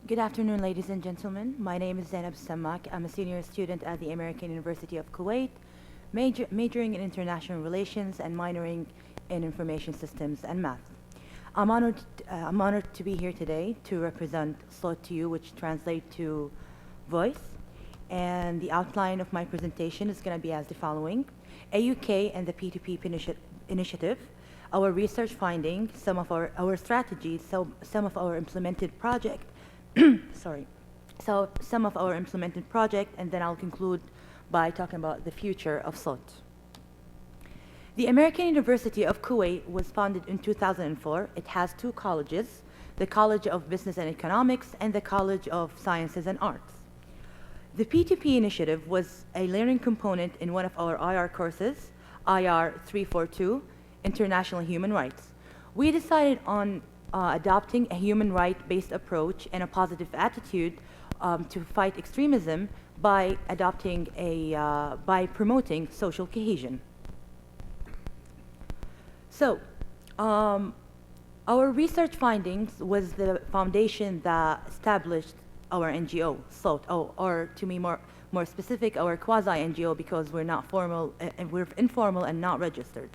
Good afternoon, ladies and gentlemen. My name is Zainab Al-Sammak. I'm a senior student at the American University of Kuwait, majoring in international relations and minoring in information systems and math. I'm honored to be here today to represent SOUT to you, which translates to voice. And the outline of my presentation is going to be as the following: AUK and the P2P initiative, our research findings, some of our strategies, some of our implemented project, sorry. So some of our implemented project, and then I'll conclude by talking about the future of SOUT. The American University of Kuwait was founded in 2004. It has two colleges, the College of Business and Economics and the College of Sciences and Arts. The P2P initiative was a learning component in one of our IR courses, IR 342, International Human Rights. We decided on adopting a human right-based approach and a positive attitude to fight extremism by promoting social cohesion. So, our research findings was the foundation that established our NGO, SOUT, or to be more specific, our quasi-NGO, because we're not formal, we're informal and not registered.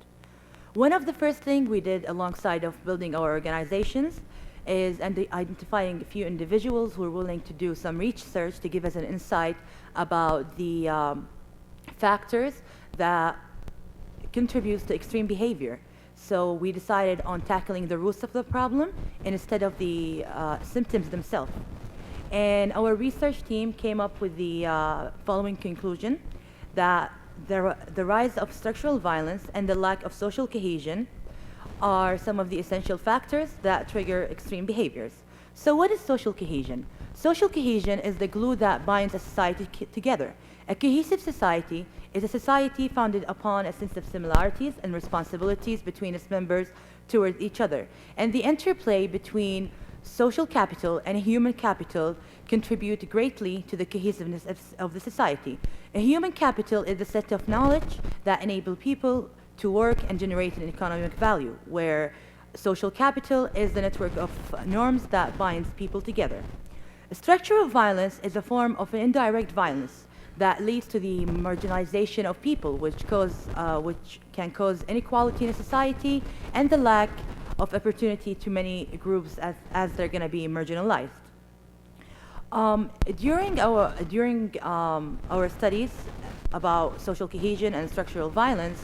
One of the first things we did alongside of building our organizations is identifying a few individuals who are willing to do some research to give us an insight about the factors that contributes to extreme behavior. So we decided on tackling the roots of the problem instead of the symptoms themselves. And our research team came up with the following conclusion, that the rise of structural violence and the lack of social cohesion are some of the essential factors that trigger extreme behaviors. So what is social cohesion? Social cohesion is the glue that binds a society together. A cohesive society is a society founded upon a sense of similarities and responsibilities between its members towards each other. And the interplay between social capital and human capital contribute greatly to the cohesiveness of the society. A human capital is the set of knowledge that enable people to work and generate an economic value, where social capital is the network of norms that binds people together. Structural violence is a form of indirect violence that leads to the marginalization of people, which can cause inequality in a society and the lack of opportunity to many groups as they're going to be marginalized. During our studies about social cohesion and structural violence,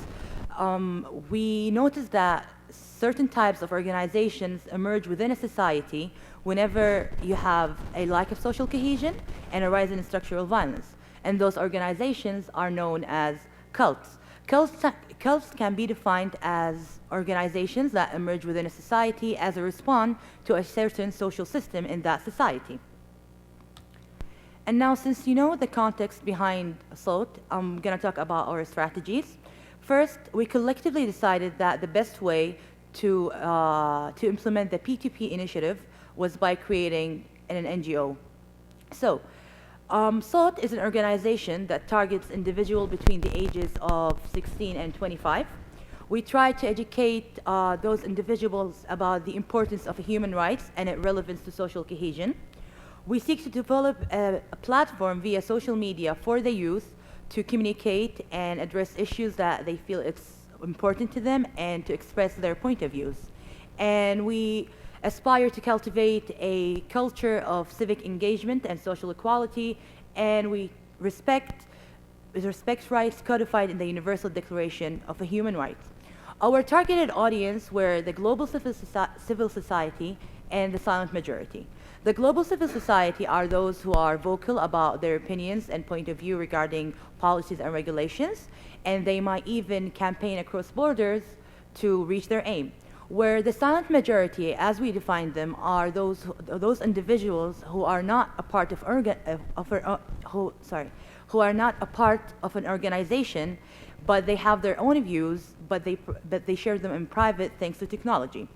we noticed that certain types of organizations emerge within a society whenever you have a lack of social cohesion and a rise in structural violence. And those organizations are known as cults. Cults can be defined as organizations that emerge within a society as a response to a certain social system in that society. And now, since you know the context behind SOUT, I'm going to talk about our strategies. First, we collectively decided that the best way to implement the P2P initiative was by creating an NGO. So, SOUT is an organization that targets individuals between the ages of 16 and 25. We try to educate those individuals about the importance of human rights and its relevance to social cohesion. We seek to develop a platform via social media for the youth to communicate and address issues that they feel it's important to them and to express their point of views. And we aspire to cultivate a culture of civic engagement and social equality, and we respect rights codified in the Universal Declaration of Human Rights. Our targeted audience were the global civil society and the silent majority. The global civil society are those who are vocal about their opinions and point of view regarding policies and regulations, and they might even campaign across borders to reach their aim. Where the silent majority, as we define them, are those individuals who are not a part of who are not a part of an organization, but they have their own views, but they share them in private thanks to technology.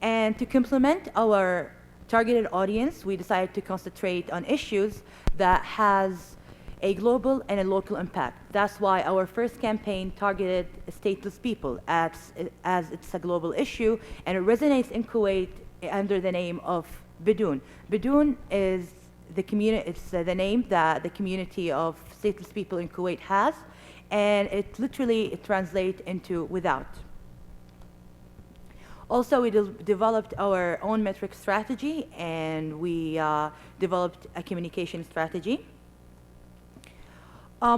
And to complement our targeted audience, we decided to concentrate on issues that has a global and a local impact. That's why our first campaign targeted stateless people as it's a global issue, and it resonates in Kuwait under the name of Bidun. Bidun is it's the name that the community of stateless people in Kuwait has, and it literally translates into without. Also, we developed our own metric strategy, and we developed a communication strategy.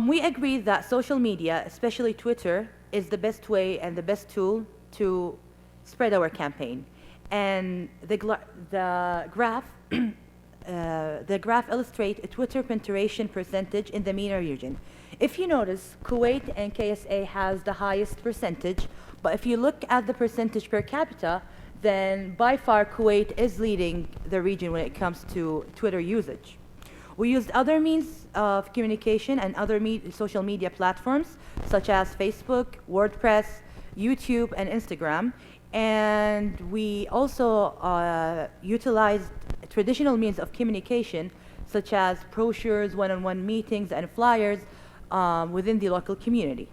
We agree that social media, especially Twitter, is the best way and the best tool to spread our campaign. And the graph the graph illustrates a Twitter penetration percentage in the MENA region. If you notice, Kuwait and KSA has the highest percentage, but if you look at the percentage per capita, then by far Kuwait is leading the region when it comes to Twitter usage. We used other means of communication and other social media platforms such as Facebook, WordPress, YouTube, and Instagram. And we also utilized traditional means of communication such as brochures, one-on-one meetings, and flyers within the local community.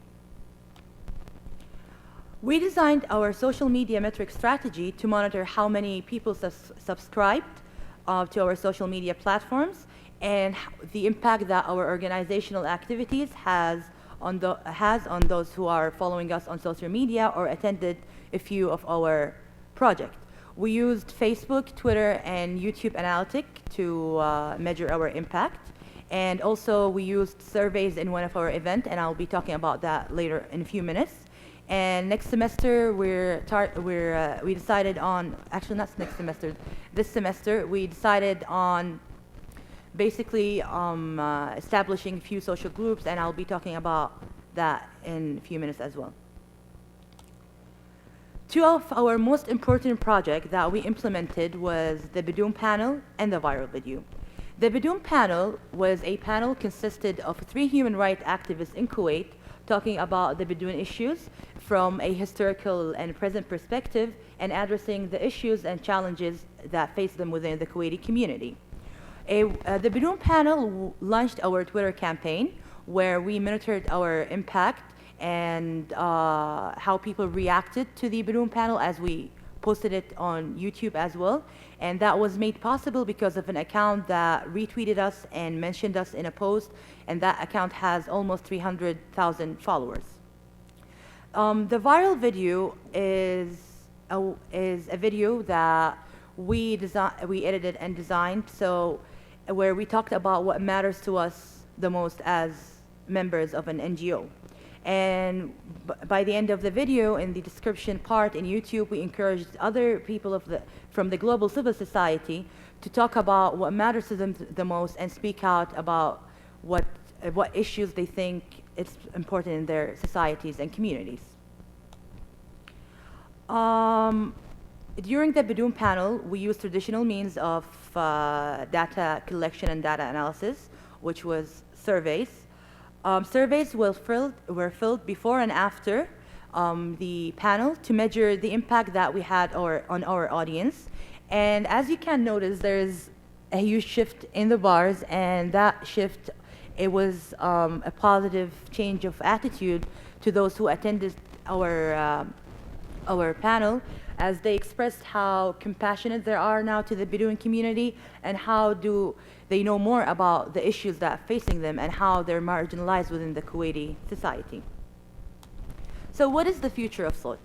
We designed our social media metric strategy to monitor how many people subscribed to our social media platforms and the impact that our organizational activities has on those who are following us on social media or attended a few of our projects. We used Facebook, Twitter, and YouTube Analytics to measure our impact. And also we used surveys in one of our events, and I'll be talking about that later in a few minutes. And next semester, we decided on, actually not next semester, this semester, we decided on basically establishing a few social groups, and I'll be talking about that in a few minutes as well. Two of our most important projects that we implemented was the Bidun panel and the viral video. The Bidun panel was a panel consisted of 3 human rights activists in Kuwait talking about the Bidun issues from a historical and present perspective and addressing the issues and challenges that face them within the Kuwaiti community. The Bidun panel launched our Twitter campaign where we monitored our impact and how people reacted to the Bidun panel as we posted it on YouTube as well. And that was made possible because of an account that retweeted us and mentioned us in a post, and that account has almost 300,000 followers. The viral video is a video that we edited and designed, so where we talked about what matters to us the most as members of an NGO. And by the end of the video, in the description part in YouTube, we encouraged other people from the global civil society to talk about what matters to them the most and speak out about what issues they think it's important in their societies and communities. During the Bidun panel, we used traditional means of data collection and data analysis, which was surveys. Surveys were filled before and after the panel to measure the impact that we had on our audience. And as you can notice, there's a huge shift in the bars, and that shift, it was a positive change of attitude to those who attended our panel, as they expressed how compassionate they are now to the Bedouin community and how do they know more about the issues that are facing them and how they're marginalized within the Kuwaiti society. So what is the future of SOUT?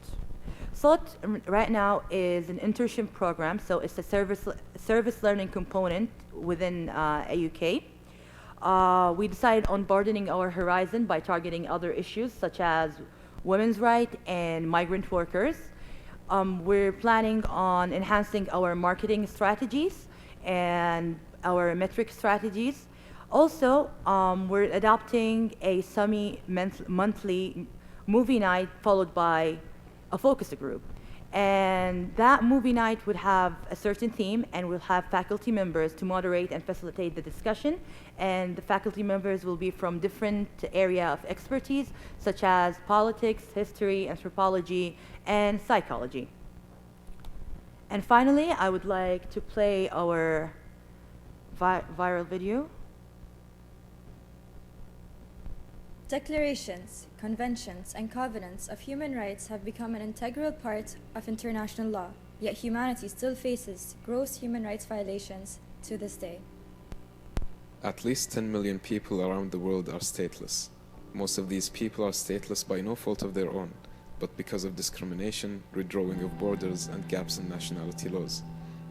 SOUT right now is an internship program, so it's a service learning component within AUK. We decided on broadening our horizon by targeting other issues such as women's rights and migrant workers. We're planning on enhancing our marketing strategies and our metric strategies. Also, we're adopting a semi-monthly movie night followed by a focus group. And that movie night would have a certain theme, and we'll have faculty members to moderate and facilitate the discussion. And the faculty members will be from different area of expertise, such as politics, history, anthropology, and psychology. And finally, I would like to play our viral video. Declarations, conventions, and covenants of human rights have become an integral part of international law. Yet humanity still faces gross human rights violations to this day. At least 10 million people around the world are stateless. Most of these people are stateless by no fault of their own, but because of discrimination, redrawing of borders, and gaps in nationality laws.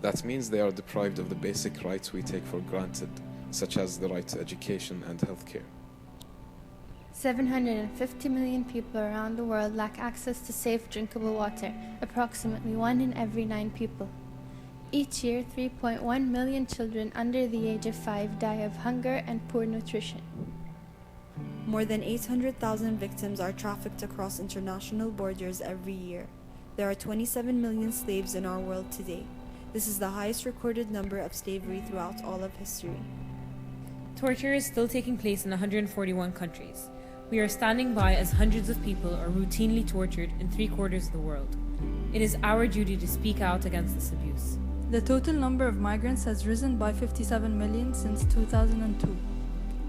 That means they are deprived of the basic rights we take for granted, such as the right to education and healthcare. 750 million people around the world lack access to safe drinkable water, approximately 1 in every 9 people. Each year, 3.1 million children under the age of 5 die of hunger and poor nutrition. More than 800,000 victims are trafficked across international borders every year. There are 27 million slaves in our world today. This is the highest recorded number of slavery throughout all of history. Torture is still taking place in 141 countries. We are standing by as hundreds of people are routinely tortured in 3/4 of the world. It is our duty to speak out against this abuse. The total number of migrants has risen by 57 million since 2002.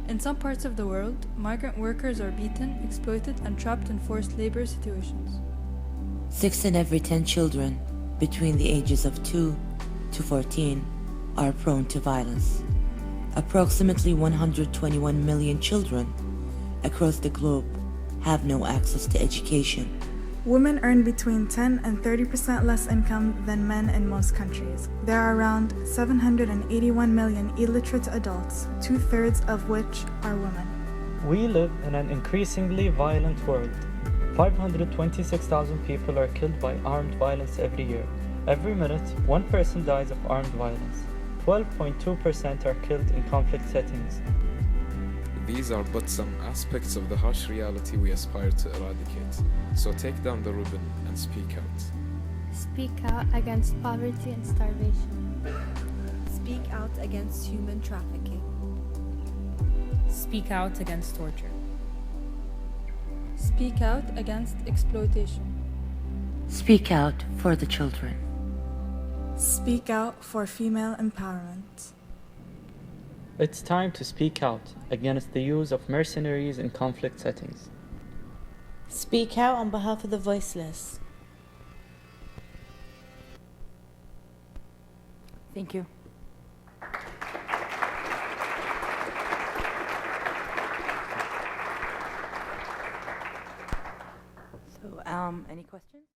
In some parts of the world, migrant workers are beaten, exploited, and trapped in forced labor situations. 6 in every 10 children between the ages of 2 to 14 are prone to violence. Approximately 121 million children across the globe have no access to education. Women earn between 10 and 30% less income than men in most countries. There are around 781 million illiterate adults, 2/3 of which are women. We live in an increasingly violent world. 526,000 people are killed by armed violence every year. Every minute, 1 person dies of armed violence. 12.2% are killed in conflict settings. These are but some aspects of the harsh reality we aspire to eradicate. So take down the ribbon and speak out. Speak out against poverty and starvation. Speak out against human trafficking. Speak out against torture. Speak out against exploitation. Speak out for the children. Speak out for female empowerment. It's time to speak out against the use of mercenaries in conflict settings. Speak out on behalf of the voiceless. Thank you. So, any questions?